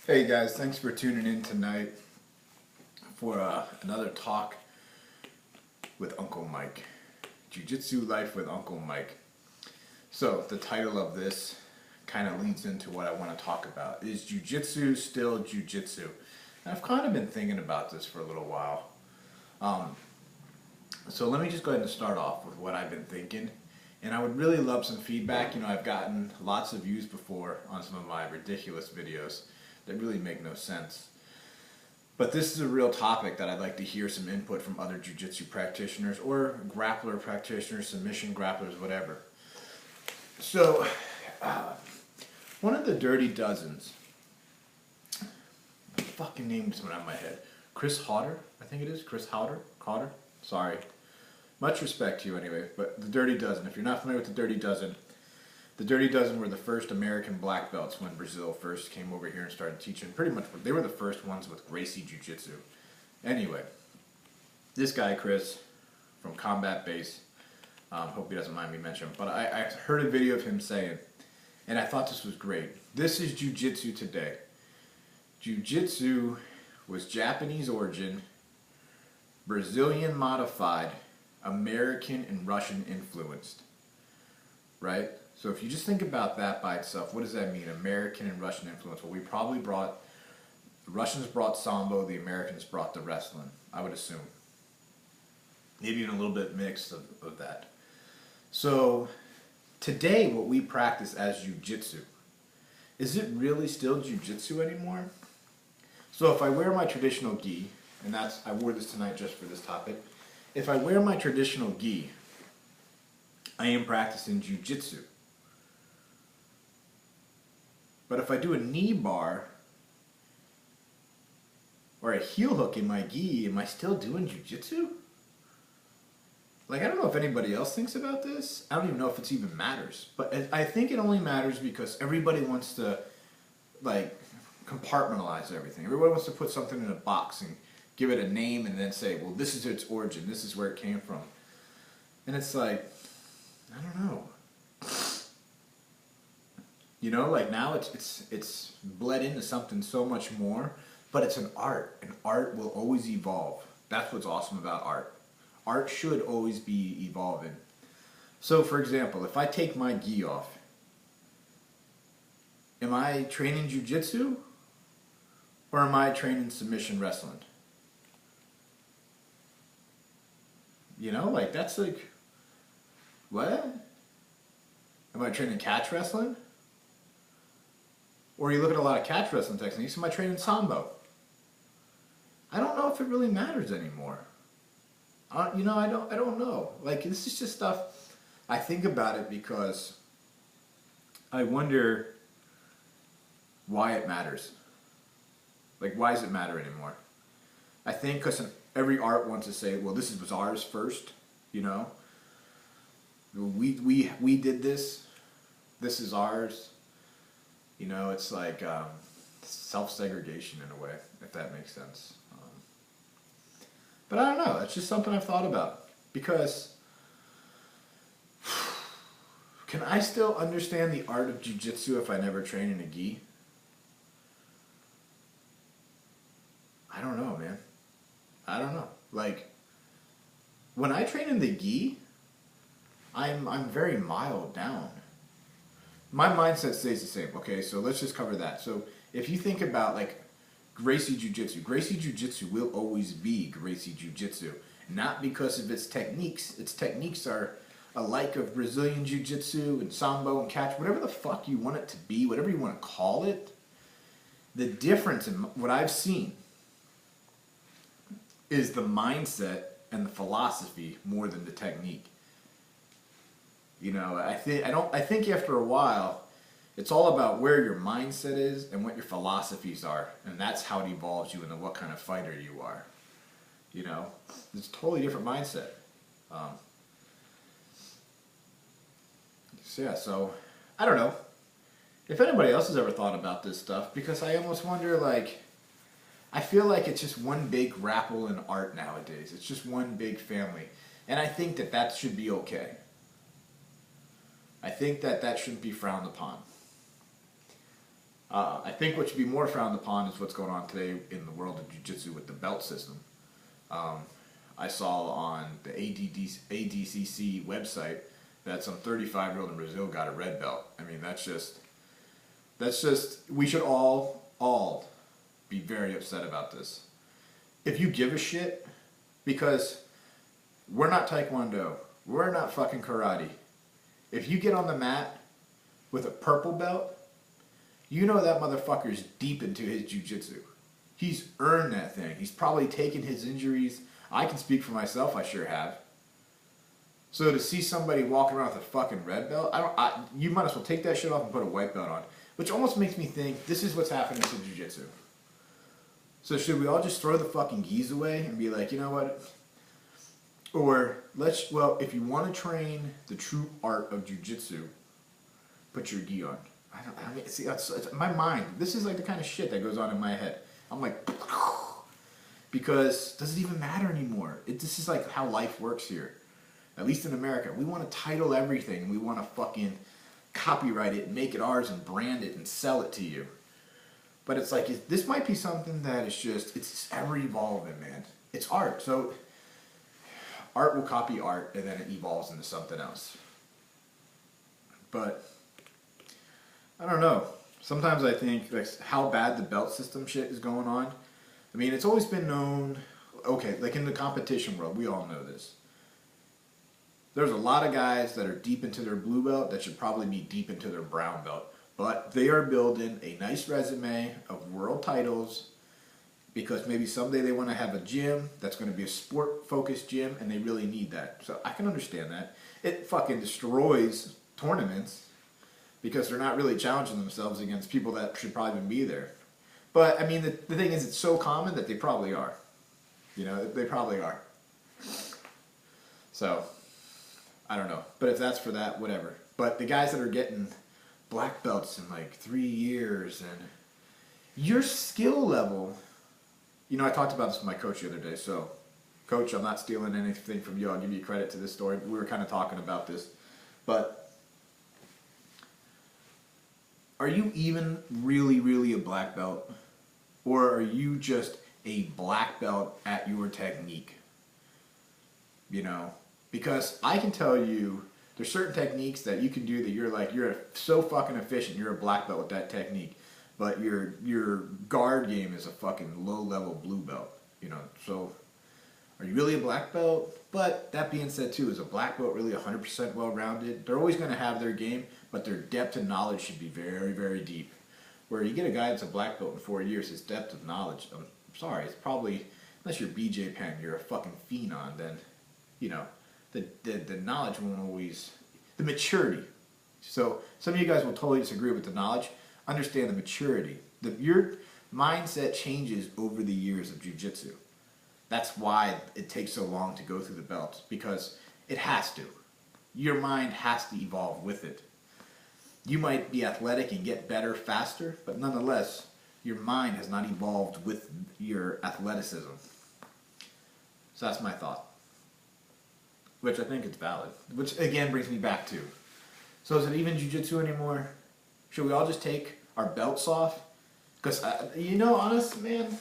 Hey guys, thanks for tuning in tonight for another talk with Uncle Mike. Jiu Jitsu Life with Uncle Mike. So the title of this kind of leads into what I want to talk about. Is Jiu Jitsu still Jiu Jitsu? And I've kind of been thinking about this for a little while. So let me just go ahead and start off with what I've been thinking. And I would really love some feedback. You know, I've gotten lots of views before on some of my ridiculous videos that really make no sense. But this is a real topic that I'd like to hear some input from other jiu-jitsu practitioners or grappler practitioners, submission grapplers, whatever. So, one of the Dirty Dozens, the fucking name just went out of my head. Chris Hodder, I think it is. Chris Hodder? Sorry. Much respect to you anyway, but the Dirty Dozen. If you're not familiar with the Dirty Dozen were the first American black belts when Brazil first came over here and started teaching. Pretty much, they were the first ones with Gracie Jiu Jitsu. Anyway, this guy, Chris, from Combat Base, hope he doesn't mind me mentioning, but I heard a video of him saying, and I thought this was great, this is Jiu Jitsu today. Jiu Jitsu was Japanese origin, Brazilian modified, American and Russian influenced, right? So if you just think about that by itself, what does that mean? American and Russian influence. Well, the Russians brought Sambo, the Americans brought the wrestling, I would assume. Maybe even a little bit mixed of that. So today what we practice as Jiu-Jitsu, is it really still Jiu-Jitsu anymore? So if I wear my traditional gi, and I wore this tonight just for this topic, if I wear my traditional gi, I am practicing Jiu-Jitsu. But if I do a knee bar or a heel hook in my gi, am I still doing Jiu-Jitsu? Like, I don't know if anybody else thinks about this. I don't even know if it even matters. But I think it only matters because everybody wants to, like, compartmentalize everything. Everybody wants to put something in a box and give it a name and then say, well, this is its origin. This is where it came from. And it's like, I don't know. You know, like now it's bled into something so much more, but it's an art, and art will always evolve. That's what's awesome about art. Art should always be evolving. So, for example, if I take my gi off, am I training jiu-jitsu or am I training submission wrestling? You know, like that's like, what? Am I training catch wrestling? Or you look at a lot of catch wrestling techniques, am I training Sambo? I don't know if it really matters anymore. You know, I don't know. Like, this is just stuff, I think about it because I wonder why it matters. Like, why does it matter anymore? I think because every art wants to say, well, this was ours first, you know? We did this. This is ours. You know, it's like self-segregation in a way, if that makes sense. But I don't know. It's just something I've thought about. Because can I still understand the art of jiu-jitsu if I never train in a gi? I don't know, man. I don't know. Like, when I train in the gi, I'm very mild down. My mindset stays the same. Okay, so let's just cover that. So if you think about like Gracie Jiu-Jitsu will always be Gracie Jiu-Jitsu. Not because of its techniques. Its techniques are alike of Brazilian Jiu-Jitsu and Sambo and catch, whatever the fuck you want it to be, whatever you want to call it. The difference in what I've seen is the mindset and the philosophy more than the technique. You know, I think after a while, it's all about where your mindset is and what your philosophies are, and that's how it evolves you into what kind of fighter you are. You know, it's a totally different mindset. So I don't know if anybody else has ever thought about this stuff, because I almost wonder, like, I feel like it's just one big grapple in art nowadays. It's just one big family, and I think that should be okay. I think that shouldn't be frowned upon. I think what should be more frowned upon is what's going on today in the world of jiu-jitsu with the belt system. I saw on the ADCC website that some 35-year-old in Brazil got a red belt. I mean, that's just, we should all be very upset about this. If you give a shit, because we're not Taekwondo, we're not fucking karate. If you get on the mat with a purple belt, you know that motherfucker's deep into his jiu-jitsu. He's earned that thing. He's probably taken his injuries. I can speak for myself, I sure have. So to see somebody walking around with a fucking red belt, you might as well take that shit off and put a white belt on. Which almost makes me think, this is what's happening to jiu-jitsu. So should we all just throw the fucking gis away and be like, you know what? Or if you want to train the true art of jiu-jitsu, put your gi on. I mean, see, it's my mind. This is like the kind of shit that goes on in my head. I'm like, because does it even matter anymore? This is like how life works here. At least in America. We want to title everything. We want to fucking copyright it and make it ours and brand it and sell it to you. But it's like, this might be something that is it's ever evolving, man. It's art. So art will copy art and then it evolves into something else. But I don't know. Sometimes I think like how bad the belt system shit is going on. I mean, it's always been known, okay, like in the competition world, we all know this. There's a lot of guys that are deep into their blue belt that should probably be deep into their brown belt. But they are building a nice resume of world titles because maybe someday they want to have a gym that's going to be a sport-focused gym and they really need that. So I can understand that. It fucking destroys tournaments because they're not really challenging themselves against people that should probably even be there. But, I mean, the thing is, it's so common that they probably are. You know, they probably are. So, I don't know. But if that's for that, whatever. But the guys that are getting black belts in like 3 years and your skill level, you know, I talked about this with my coach the other day. So, coach, I'm not stealing anything from you. I'll give you credit to this story. We were kind of talking about this. But are you even really a black belt? Or are you just a black belt at your technique? You know? Because I can tell you, there's certain techniques that you can do that you're so fucking efficient, you're a black belt with that technique. But your guard game is a fucking low-level blue belt. You know? So, are you really a black belt? But that being said too, is a black belt really 100% well-rounded? They're always going to have their game, but their depth and knowledge should be very deep. Where you get a guy that's a black belt in 4 years, his depth of knowledge, I'm sorry, it's probably, unless you're BJ Penn, you're a fucking phenom, then, you know, the knowledge won't always, the maturity. So some of you guys will totally disagree with the knowledge. Understand the maturity. Your mindset changes over the years of jiu-jitsu. That's why it takes so long to go through the belts, because it has to. Your mind has to evolve with it. You might be athletic and get better faster, but nonetheless, your mind has not evolved with your athleticism. So that's my thought. Which I think is valid. Which again brings me back to, so is it even jiu-jitsu anymore? Should we all just take our belts off? Because, you know, honestly, man,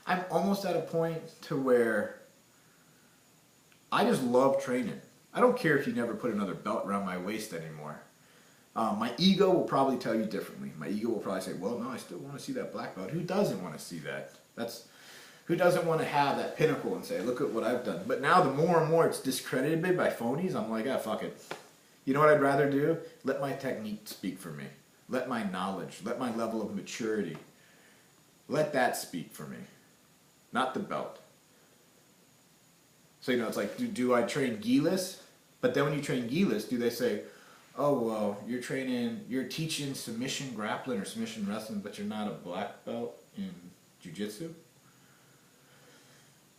I'm almost at a point to where I just love training. I don't care if you never put another belt around my waist anymore. My ego will probably tell you differently. My ego will probably say, well, no, I still want to see that black belt. Who doesn't want to see that? Who doesn't want to have that pinnacle and say, look at what I've done? But now the more and more it's discredited by phonies, I'm like, fuck it. You know what I'd rather do? Let my technique speak for me. Let my knowledge, let my level of maturity, let that speak for me. Not the belt. So, you know, it's like, do I train gi-less? But then when you train gi-less, do they say, oh, well, you're teaching submission grappling or submission wrestling, but you're not a black belt in jiu-jitsu?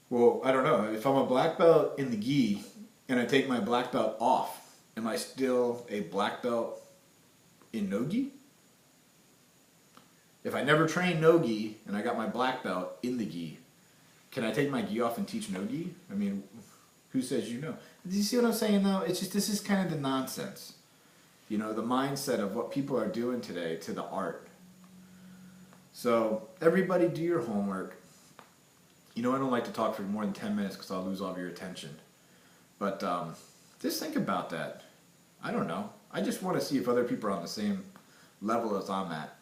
Well, I don't know. If I'm a black belt in the gi and I take my black belt off, am I still a black belt in no gi? If I never trained no gi and I got my black belt in the gi, can I take my gi off and teach no gi? I mean, who says you know? Do you see what I'm saying though? It's just, this is kind of the nonsense. You know, the mindset of what people are doing today to the art. So everybody do your homework. You know, I don't like to talk for more than 10 minutes because I'll lose all of your attention. But just think about that. I don't know. I just want to see if other people are on the same level as I'm at.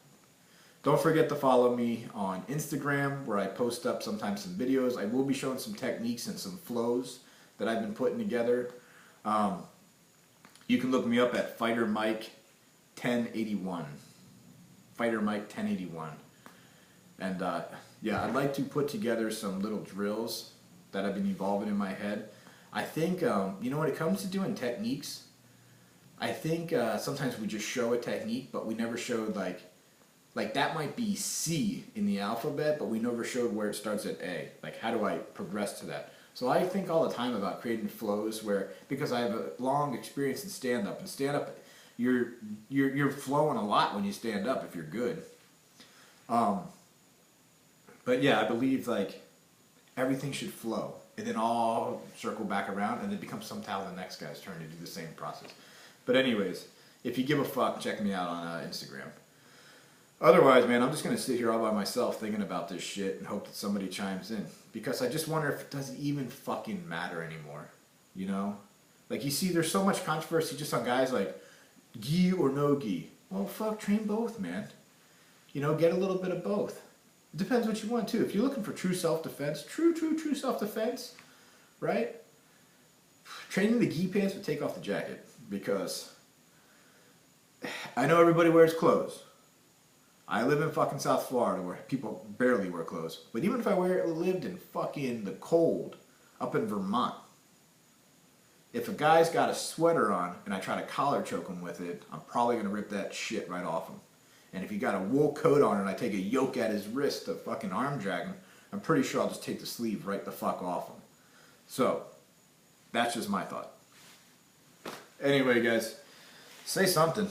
Don't forget to follow me on Instagram, where I post up sometimes some videos. I will be showing some techniques and some flows that I've been putting together. You can look me up at Fighter Mike 1081. Fighter Mike 1081. And yeah, I'd like to put together some little drills that I've been evolving in my head. I think, you know, when it comes to doing techniques, I think sometimes we just show a technique, but we never showed like that might be C in the alphabet, but we never showed where it starts at A. Like, how do I progress to that? So I think all the time about creating flows where, because I have a long experience in stand-up, and stand-up, you're flowing a lot when you stand up if you're good. But yeah, I believe like everything should flow, and then all circle back around, and it becomes somehow the next guy's turn to do the same process. But anyways, if you give a fuck, check me out on Instagram. Otherwise, man, I'm just going to sit here all by myself thinking about this shit and hope that somebody chimes in. Because I just wonder if it doesn't even fucking matter anymore. You know? Like, you see, there's so much controversy just on guys like, gi or no gi. Well, fuck, train both, man. You know, get a little bit of both. It depends what you want, too. If you're looking for true self-defense, true self-defense, right? Training the gi pants would take off the jacket. Because I know everybody wears clothes. I live in fucking South Florida where people barely wear clothes. But even if I lived in fucking the cold up in Vermont, if a guy's got a sweater on and I try to collar choke him with it, I'm probably going to rip that shit right off him. And if he got a wool coat on and I take a yoke at his wrist to fucking arm drag him, I'm pretty sure I'll just take the sleeve right the fuck off him. So, that's just my thought. Anyway, guys, say something.